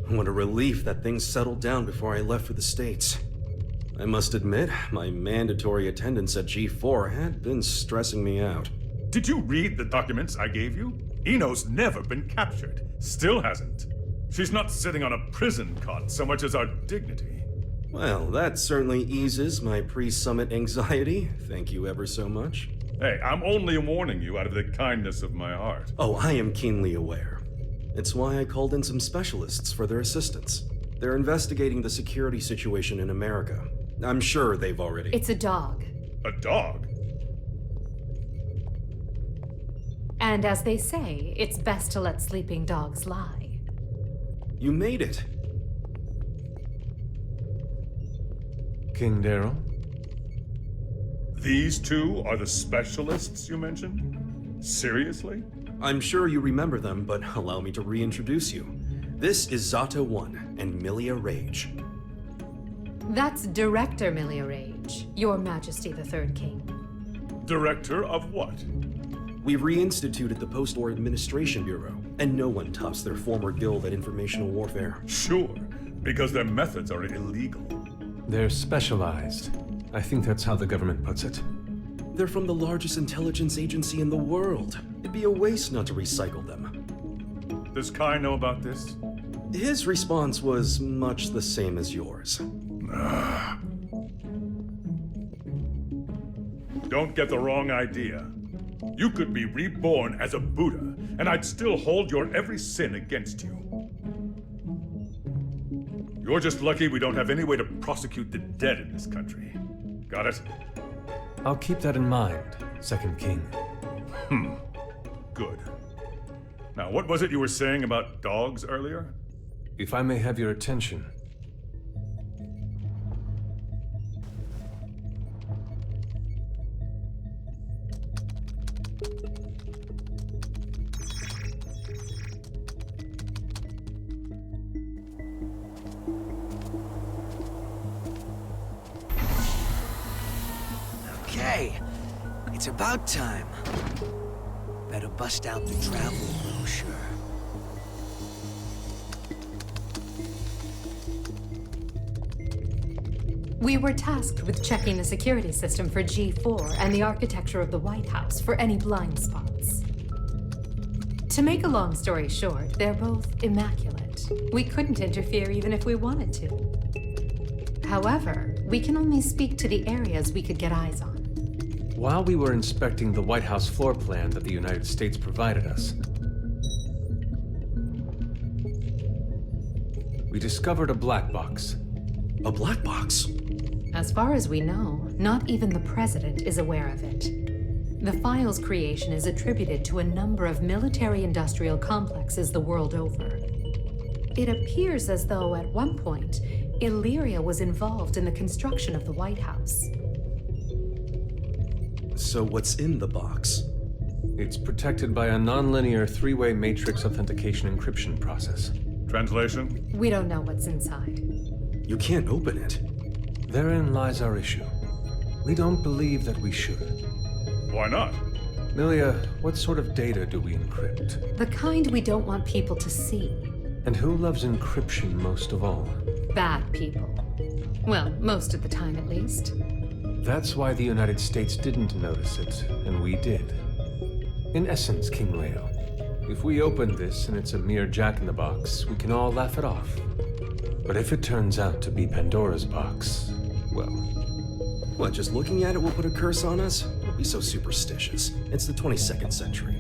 What a relief that things settled down before I left for the States. I must admit, my mandatory attendance at G4 had been stressing me out. Did you read the documents I gave you? Eno's never been captured. Still hasn't. She's not sitting on a prison cot so much as our dignity. Well, that certainly eases my pre-summit anxiety. Thank you ever so much. Hey, I'm only warning you out of the kindness of my heart. Oh, I am keenly aware. It's why I called in some specialists for their assistance. They're investigating the security situation in America. I'm sure they've already— It's a dog. A dog? And as they say, it's best to let sleeping dogs lie. You made it. King Daryl? These two are the specialists you mentioned? Seriously? I'm sure you remember them, but allow me to reintroduce you. This is Zata 1 and Milia Rage. That's Director Milia Rage, Your Majesty the Third King. Director of what? We reinstituted the Post-War Administration Bureau, and no one tops their former guild at informational warfare. Sure, because their methods are illegal. They're specialized. I think that's how the government puts it. They're from the largest intelligence agency in the world. It'd be a waste not to recycle them. Does Kai know about this? His response was much the same as yours. Don't get the wrong idea. You could be reborn as a Buddha, and I'd still hold your every sin against you. You're just lucky we don't have any way to prosecute the dead in this country. Got it? I'll keep that in mind, Second King. Good. Now, what was it you were saying about dogs earlier? If I may have your attention. Okay, it's about time. Better bust out the travel brochure. We were tasked with checking the security system for G4 and the architecture of the White House for any blind spots. To make a long story short, they're both immaculate. We couldn't interfere even if we wanted to. However, we can only speak to the areas we could get eyes on. While we were inspecting the White House floor plan that the United States provided us, we discovered a black box. A black box? As far as we know, not even the president is aware of it. The file's creation is attributed to a number of military-industrial complexes the world over. It appears as though, at one point, Illyria was involved in the construction of the White House. So what's in the box? It's protected by a nonlinear three-way matrix authentication encryption process. Translation? We don't know what's inside. You can't open it. Therein lies our issue. We don't believe that we should. Why not? Milia, what sort of data do we encrypt? The kind we don't want people to see. And who loves encryption most of all? Bad people. Well, most of the time at least. That's why the United States didn't notice it, and we did. In essence, King Leo, if we open this and it's a mere jack-in-the-box, we can all laugh it off. But if it turns out to be Pandora's box, well... What, just looking at it will put a curse on us? Don't be so superstitious. It's the 22nd century.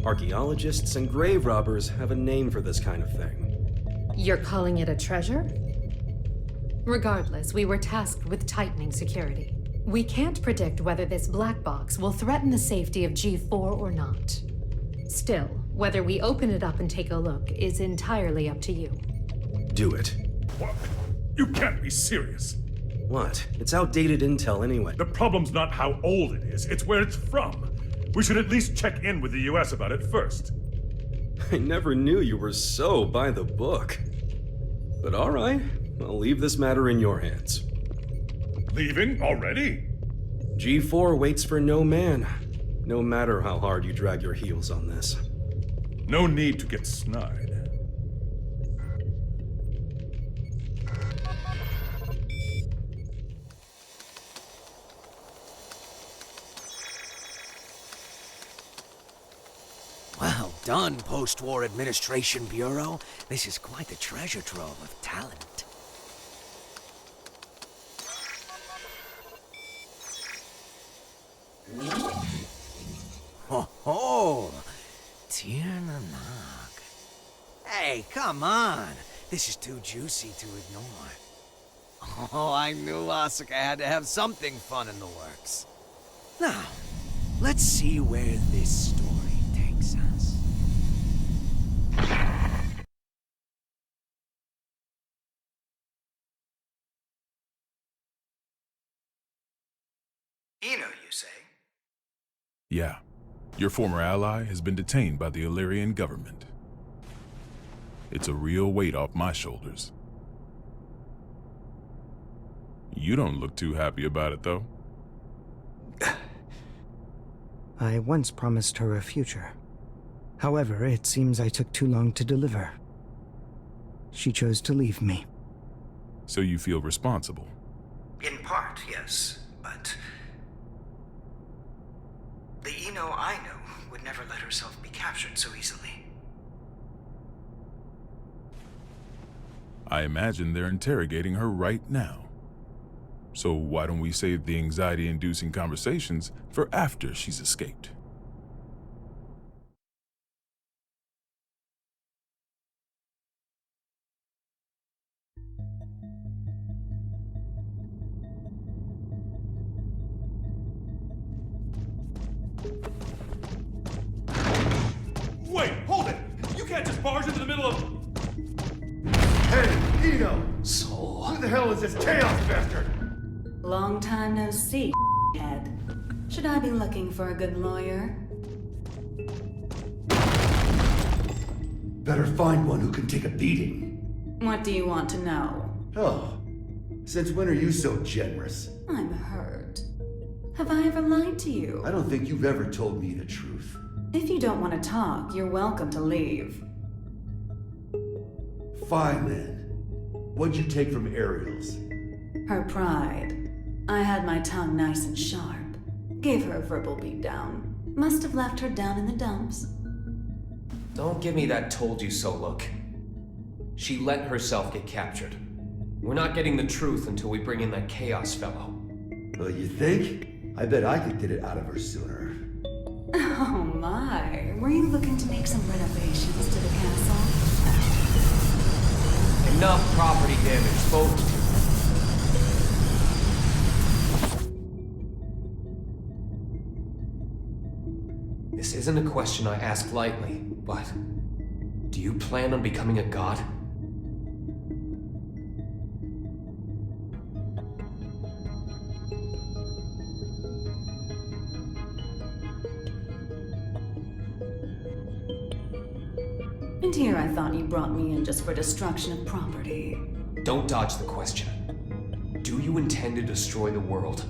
Archaeologists and grave robbers have a name for this kind of thing. You're calling it a treasure? Regardless, we were tasked with tightening security. We can't predict whether this black box will threaten the safety of G4 or not. Still, whether we open it up and take a look is entirely up to you. Do it. What? You can't be serious. What? It's outdated intel anyway. The problem's not how old it is, it's where it's from. We should at least check in with the US about it first. I never knew you were so by the book. But all right, I'll leave this matter in your hands. Leaving already? G4 waits for no man, no matter how hard you drag your heels on this. No need to get snide. done, Post-War Administration Bureau. This is quite the treasure trove of talent. Ho ho! Tierna Nog. Hey, come on! This is too juicy to ignore. Oh, I knew Asuka had to have something fun in the works. Now, let's see where this story takes us. Eno, you say? Yeah. Your former ally has been detained by the Illyrian government. It's a real weight off my shoulders. You don't look too happy about it, though. I once promised her a future. However, it seems I took too long to deliver. She chose to leave me. So you feel responsible? In part, yes, but... the Eno I know would never let herself be captured so easily. I imagine they're interrogating her right now. So why don't we save the anxiety-inducing conversations for after she's escaped? Wait, hold it! You can't just barge into the middle of... Hey, Eno! So... Who the hell is this chaos bastard? Long time no see, head. Should I be looking for a good lawyer? Better find one who can take a beating. What do you want to know? Oh, since when are you so generous? I'm hurt. Have I ever lied to you? I don't think you've ever told me the truth. If you don't want to talk, you're welcome to leave. Fine then. What'd you take from Ariel's? Her pride. I had my tongue nice and sharp. Gave her a verbal beatdown. Must have left her down in the dumps. Don't give me that told you so look. She let herself get captured. We're not getting the truth until we bring in that Chaos fellow. Well, you think? I bet I could get it out of her sooner. Oh my. Were you looking to make some renovations to the castle? Enough property damage, folks. This isn't a question I ask lightly, but do you plan on becoming a god? And here I thought you brought me in just for destruction of property. Don't dodge the question. Do you intend to destroy the world?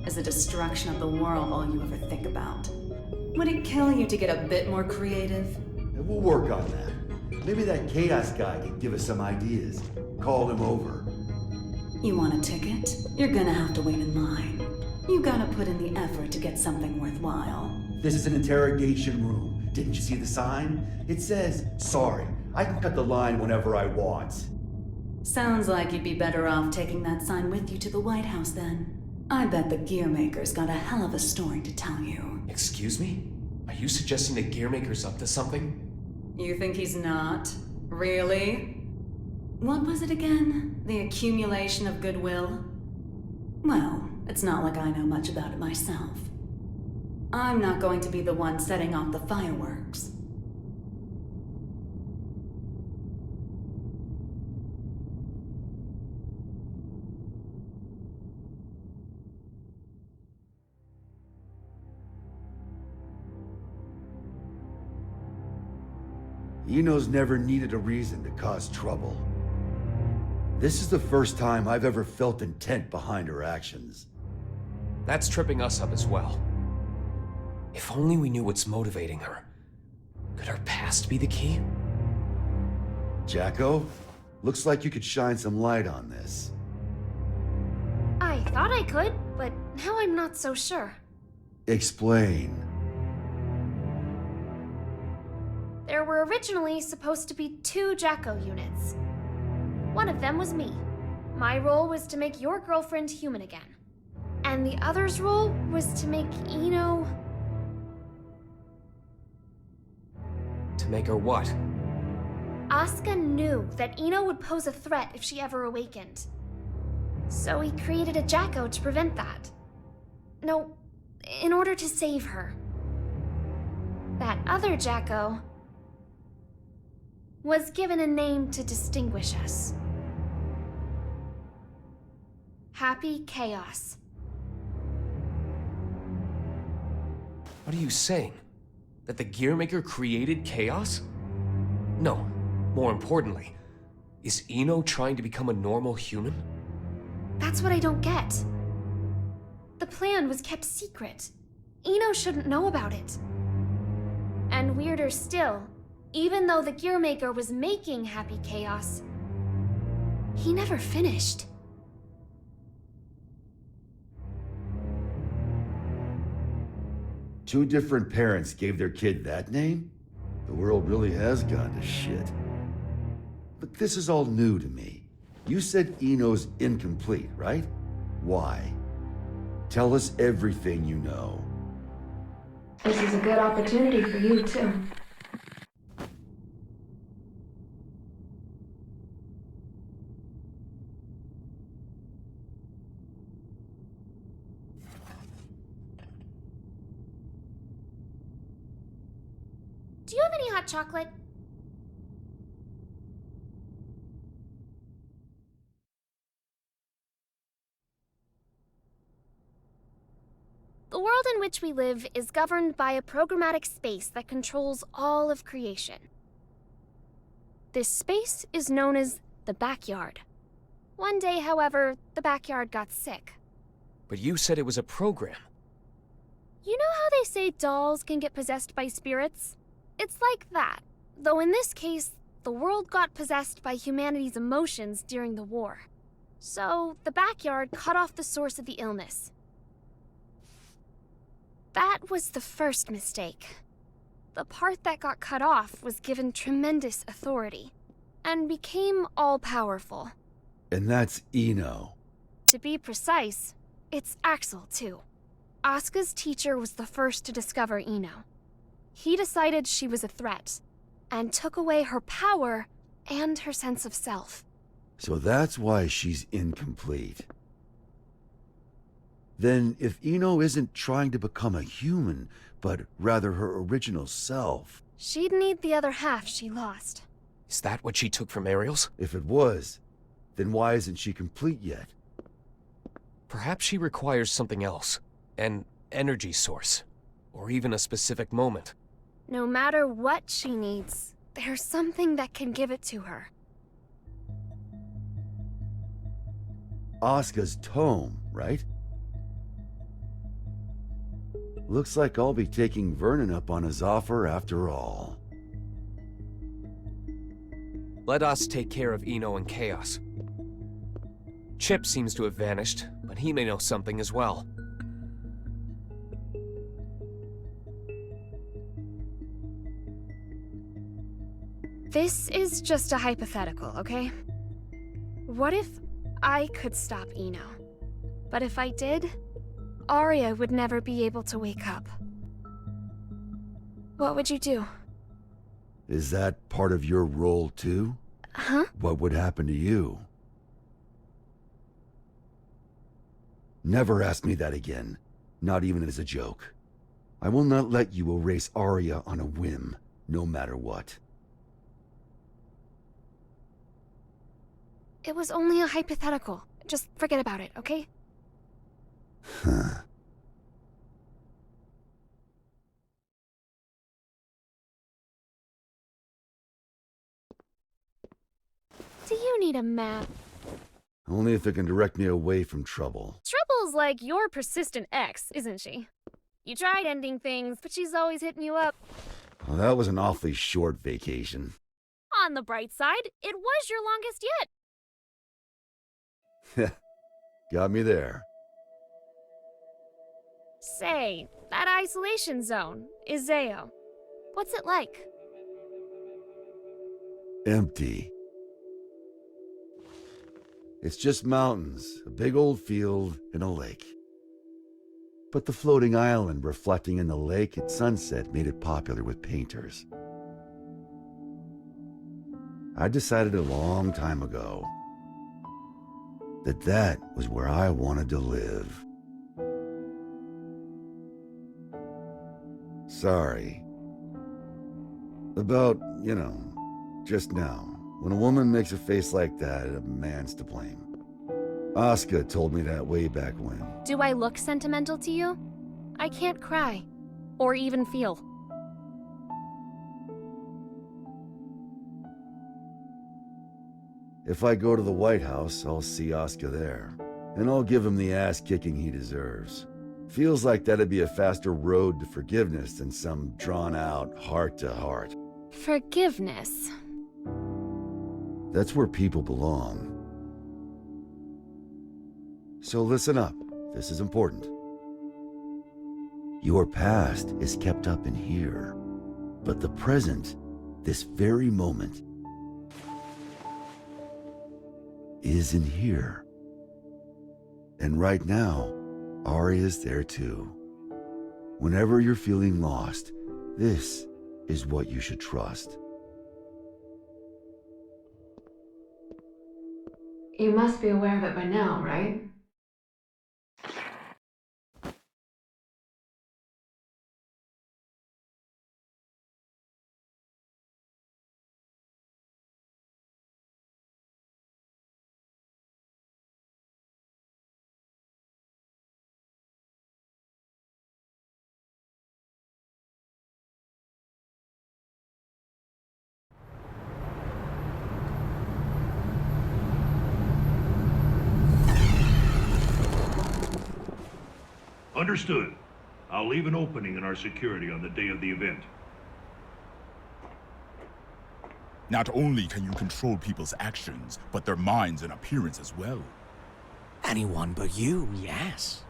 Is the destruction of the world all you ever think about? Would it kill you to get a bit more creative? And we'll work on that. Maybe that chaos guy can give us some ideas. Call him over. You want a ticket? You're gonna have to wait in line. You gotta put in the effort to get something worthwhile. This is an interrogation room. Didn't you see the sign? It says, sorry, I can cut the line whenever I want. Sounds like you'd be better off taking that sign with you to the White House then. I bet the Gearmaker's got a hell of a story to tell you. Excuse me? Are you suggesting the Gearmaker's up to something? You think he's not? Really? What was it again? The accumulation of goodwill? Well, it's not like I know much about it myself. I'm not going to be the one setting off the fireworks. Eno's never needed a reason to cause trouble. This is the first time I've ever felt intent behind her actions. That's tripping us up as well. If only we knew what's motivating her. Could her past be the key? Jacko, looks like you could shine some light on this. I thought I could, but now I'm not so sure. Explain. there were originally supposed to be 2 Jacko units. One of them was me. My role was to make your girlfriend human again. And the other's role was to make Ino... To make her what? Asuka knew that Ino would pose a threat if she ever awakened. So he created a Jacko to prevent that. No, in order to save her. That other Jacko was given a name to distinguish us. Happy Chaos. What are you saying? That the Gearmaker created chaos? No, more importantly, is Ino trying to become a normal human? That's what I don't get. The plan was kept secret. Ino shouldn't know about it. And weirder still, even though the Gearmaker was making Happy Chaos, he never finished. Two different parents gave their kid that name? The world really has gone to shit. But this is all new to me. You said Ino's incomplete, right? Why? Tell us everything you know. This is a good opportunity for you, too. Do you have any hot chocolate? The world in which we live is governed by a programmatic space that controls all of creation. This space is known as the backyard. One day, however, the backyard got sick. But you said it was a program. You know how they say dolls can get possessed by spirits? It's like that, though in this case, the world got possessed by humanity's emotions during the war. So, the backyard cut off the source of the illness. That was the first mistake. The part that got cut off was given tremendous authority, and became all-powerful. And that's Ino. To be precise, it's Axel, too. Asuka's teacher was the first to discover Ino. He decided she was a threat, and took away her power and her sense of self. So that's why she's incomplete. Then, if Ino isn't trying to become a human, but rather her original self... She'd need the other half she lost. Is that what she took from Ariel's? If it was, then why isn't she complete yet? Perhaps she requires something else. An energy source. Or even a specific moment. No matter what she needs, there's something that can give it to her. Asuka's tome, right? Looks like I'll be taking Vernon up on his offer after all. Let us take care of Ino and Chaos. Chip seems to have vanished, but he may know something as well. This is just a hypothetical, okay? What if I could stop Ino? But if I did, Arya would never be able to wake up. What would you do? Is that part of your role too? Huh? What would happen to you? Never ask me that again. Not even as a joke. I will not let you erase Arya on a whim, no matter what. It was only a hypothetical. Just forget about it, okay? Huh. Do you need a map? Only if it can direct me away from trouble. Trouble's like your persistent ex, isn't she? You tried ending things, but she's always hitting you up. Well, that was an awfully short vacation. On the bright side, it was your longest yet. Got me there. Say, that isolation zone, Izeo. What's it like? Empty. It's just mountains, a big old field, and a lake. But the floating island reflecting in the lake at sunset made it popular with painters. I decided a long time ago that that was where I wanted to live. Sorry. About, just now. When a woman makes a face like that, a man's to blame. Asuka told me that way back when. Do I look sentimental to you? I can't cry. Or even feel. If I go to the White House, I'll see Asuka there. And I'll give him the ass-kicking he deserves. Feels like that'd be a faster road to forgiveness than some drawn-out heart-to-heart. Forgiveness. That's where people belong. So listen up. This is important. Your past is kept up in here. But the present, this very moment, is in here. And right now, Arya's there too. Whenever you're feeling lost, this is what you should trust. You must be aware of it by now, right? Understood. I'll leave an opening in our security on the day of the event. Not only can you control people's actions, but their minds and appearance as well. Anyone but you, yes.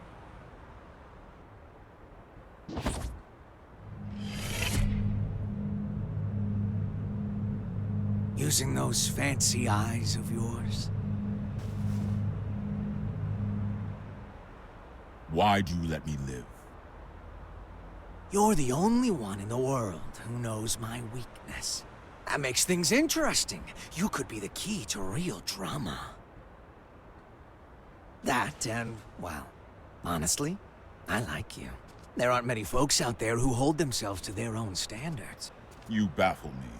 Using those fancy eyes of yours? Why do you let me live? You're the only one in the world who knows my weakness. That makes things interesting. You could be the key to real drama. That and, well, honestly, I like you. There aren't many folks out there who hold themselves to their own standards. You baffle me.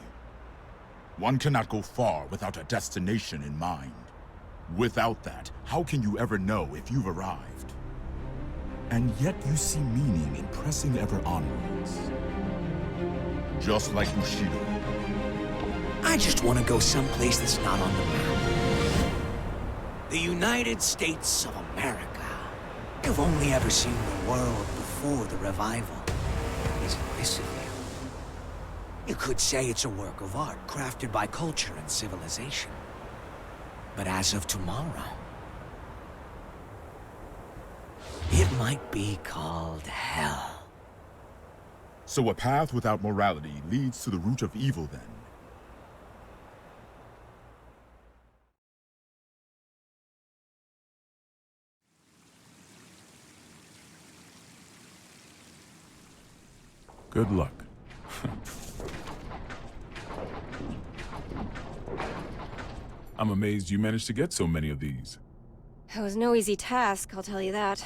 One cannot go far without a destination in mind. Without that, how can you ever know if you've arrived? And yet you see meaning in pressing ever onwards. Just like Bushido. I just want to go someplace that's not on the map. The United States of America. You've only ever seen the world before the revival. Isn't this of you? You could say it's a work of art crafted by culture and civilization. But as of tomorrow, it might be called hell. So a path without morality leads to the root of evil, then? Good luck. I'm amazed you managed to get so many of these. It was no easy task, I'll tell you that.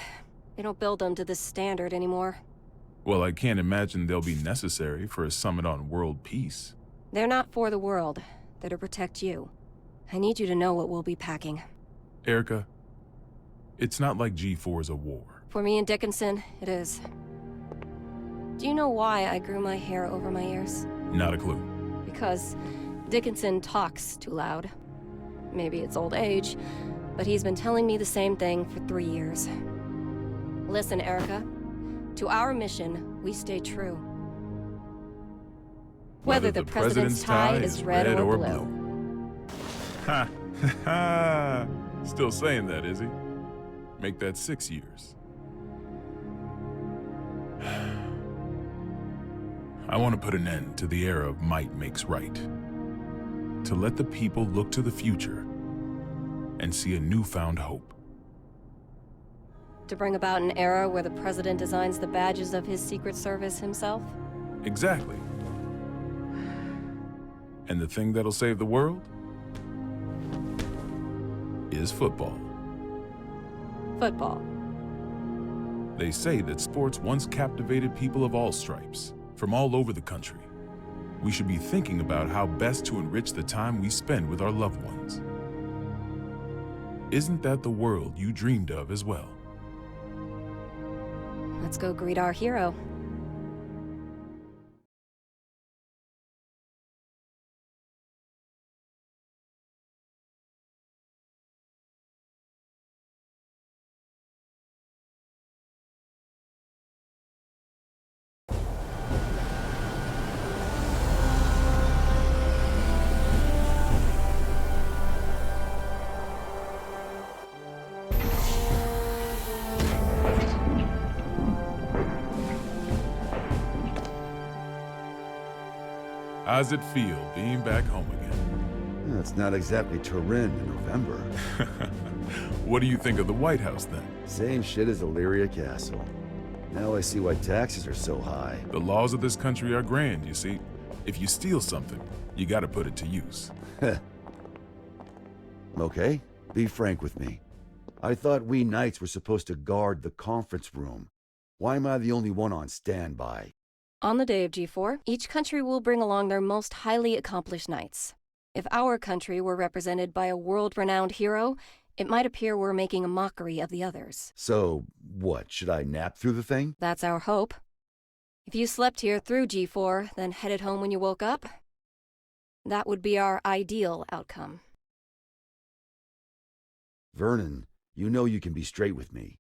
They don't build them to this standard anymore. Well, I can't imagine they'll be necessary for a summit on world peace. They're not for the world. They're to protect you. I need you to know what we'll be packing. Erica, it's not like G4 is a war. For me and Dickinson, it is. Do you know why I grew my hair over my ears? Not a clue. Because Dickinson talks too loud. Maybe it's old age, but he's been telling me the same thing for 3 years. Listen, Erica. To our mission, we stay true. Whether the president's tie is red or blue. Ha! Ha! Still saying that, is he? Make that 6 years. I want to put an end to the era of might makes right. to let the people look to the future and see a newfound hope. To bring about an era where the president designs the badges of his Secret Service himself? Exactly. And the thing that'll save the world is football. Football. They say that sports once captivated people of all stripes, from all over the country. We should be thinking about how best to enrich the time we spend with our loved ones. Isn't that the world you dreamed of as well? Let's go greet our hero. How's it feel being back home again? It's not exactly Turin in November. What do you think of the White House then? Same shit as Illyria Castle. Now I see why taxes are so high. The laws of this country are grand, you see. If you steal something, you gotta put it to use. Okay, be frank with me. I thought we knights were supposed to guard the conference room. Why am I the only one on standby? On the day of G4, each country will bring along their most highly accomplished knights. If our country were represented by a world-renowned hero, it might appear we're making a mockery of the others. So, what, should I nap through the thing? That's our hope. If you slept here through G4, then headed home when you woke up, that would be our ideal outcome. Vernon, you know you can be straight with me.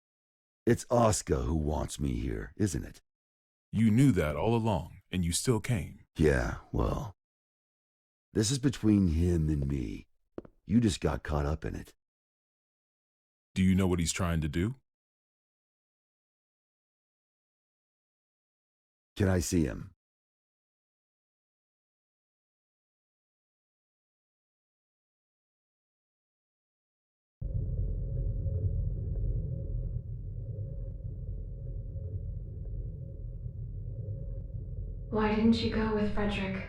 It's Oscar who wants me here, isn't it? You knew that all along, and you still came. Yeah, well, this is between him and me. You just got caught up in it. Do you know what he's trying to do? Can I see him? Why didn't you go with Frederick?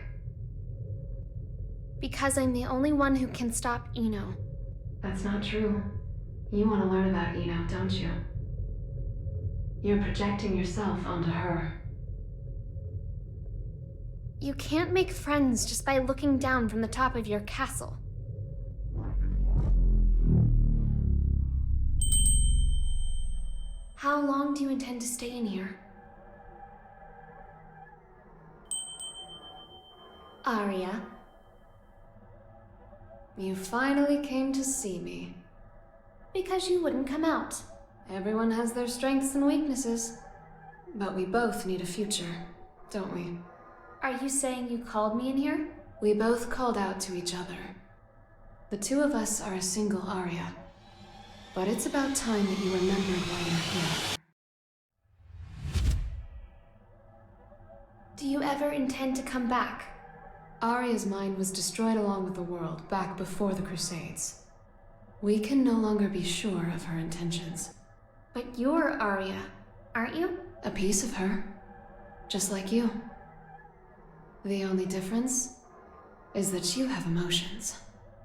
Because I'm the only one who can stop Eno. That's not true. You want to learn about Eno, don't you? You're projecting yourself onto her. You can't make friends just by looking down from the top of your castle. How long do you intend to stay in here? Arya. You finally came to see me. Because you wouldn't come out. Everyone has their strengths and weaknesses. But we both need a future, don't we? Are you saying you called me in here? We both called out to each other. The two of us are a single Arya. But it's about time that you remembered why you're here. Do you ever intend to come back? Arya's mind was destroyed along with the world back before the Crusades. We can no longer be sure of her intentions. But you're Arya, aren't you? A piece of her. Just like you. The only difference is that you have emotions.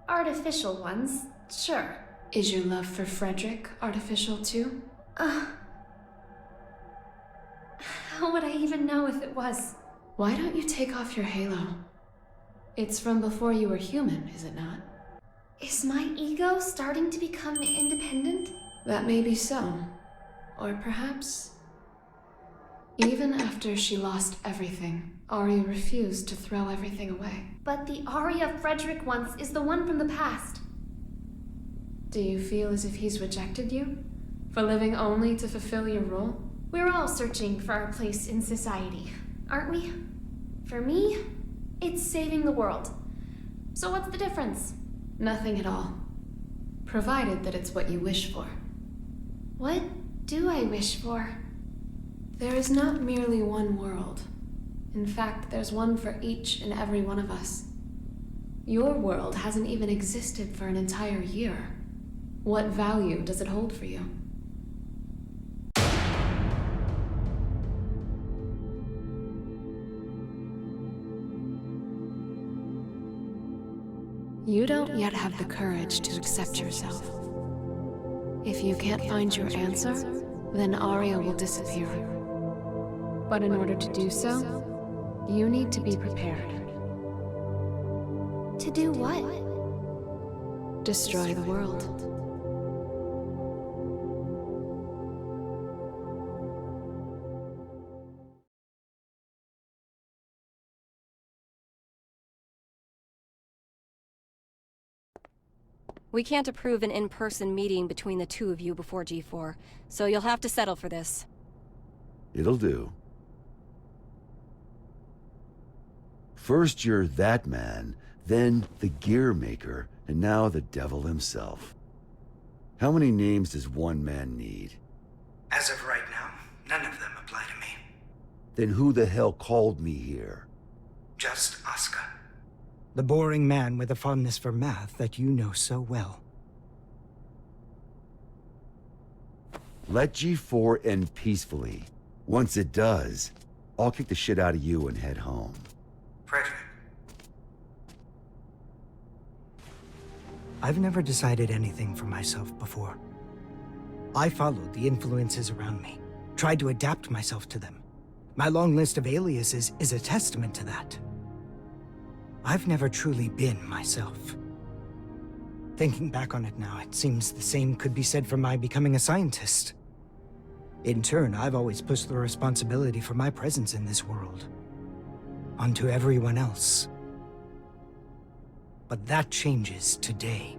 Artificial ones, sure. Is your love for Frederick artificial too? How would I even know if it was? Why don't you take off your halo? It's from before you were human, is it not? Is my ego starting to become independent? That may be so. Or perhaps... Even after she lost everything, Arya refused to throw everything away. But the Arya Frederick once is the one from the past. Do you feel as if he's rejected you? For living only to fulfill your role? We're all searching for our place in society, aren't we? For me, it's saving the world. So what's the difference? Nothing at all. Provided that it's what you wish for. What do I wish for? There is not merely one world. In fact, there's one for each and every one of us. Your world hasn't even existed for an entire year. What value does it hold for you? You don't yet have the courage to accept yourself. If you can't find your answer, then Arya will disappear. But in order to do so, you need to be prepared. To do what? Destroy the world. We can't approve an in-person meeting between the two of you before G4, so you'll have to settle for this. It'll do. First you're that man, then the gear maker, and now the devil himself. How many names does one man need? As of right now, none of them apply to me. Then who the hell called me here? Just Asuka. The boring man with a fondness for math that you know so well. Let G4 end peacefully. Once it does, I'll kick the shit out of you and head home. Frederick. I've never decided anything for myself before. I followed the influences around me, tried to adapt myself to them. My long list of aliases is a testament to that. I've never truly been myself. Thinking back on it now, it seems the same could be said for my becoming a scientist. In turn, I've always pushed the responsibility for my presence in this world onto everyone else. But that changes today.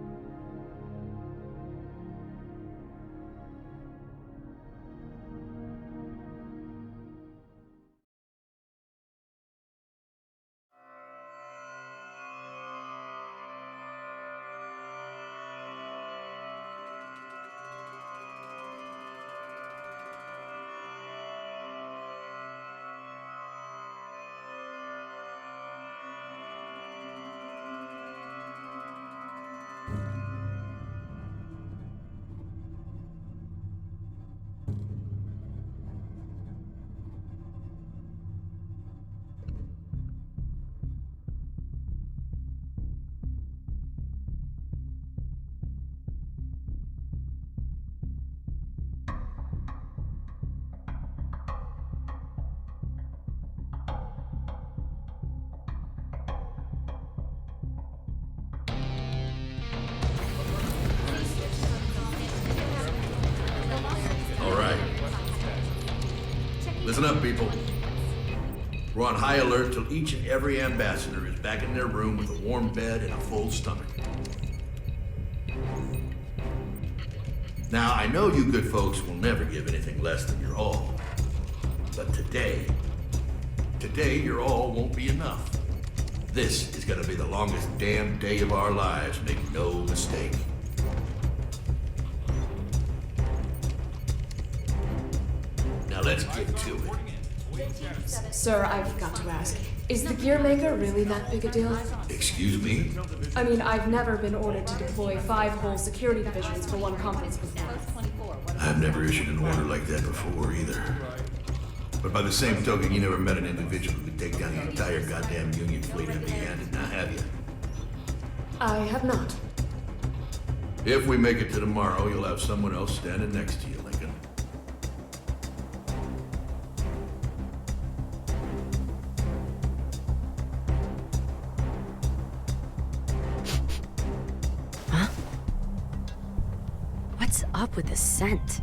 Listen up, people. We're on high alert till each and every ambassador is back in their room with a warm bed and a full stomach. Now, I know you good folks will never give anything less than your all. But today, your all won't be enough. This is gonna be the longest damn day of our lives, make no mistake. Now let's get to it. Sir, I've got to ask, is the gear maker really that big a deal? Excuse me? I mean, I've never been ordered to deploy 5 whole security divisions for one conference before. I've never issued an order like that before, either. But by the same token, you never met an individual who could take down the entire goddamn Union fleet empty-handed, now have you? I have not. If we make it to tomorrow, you'll have someone else standing next to you, Lincoln. What's up with the scent?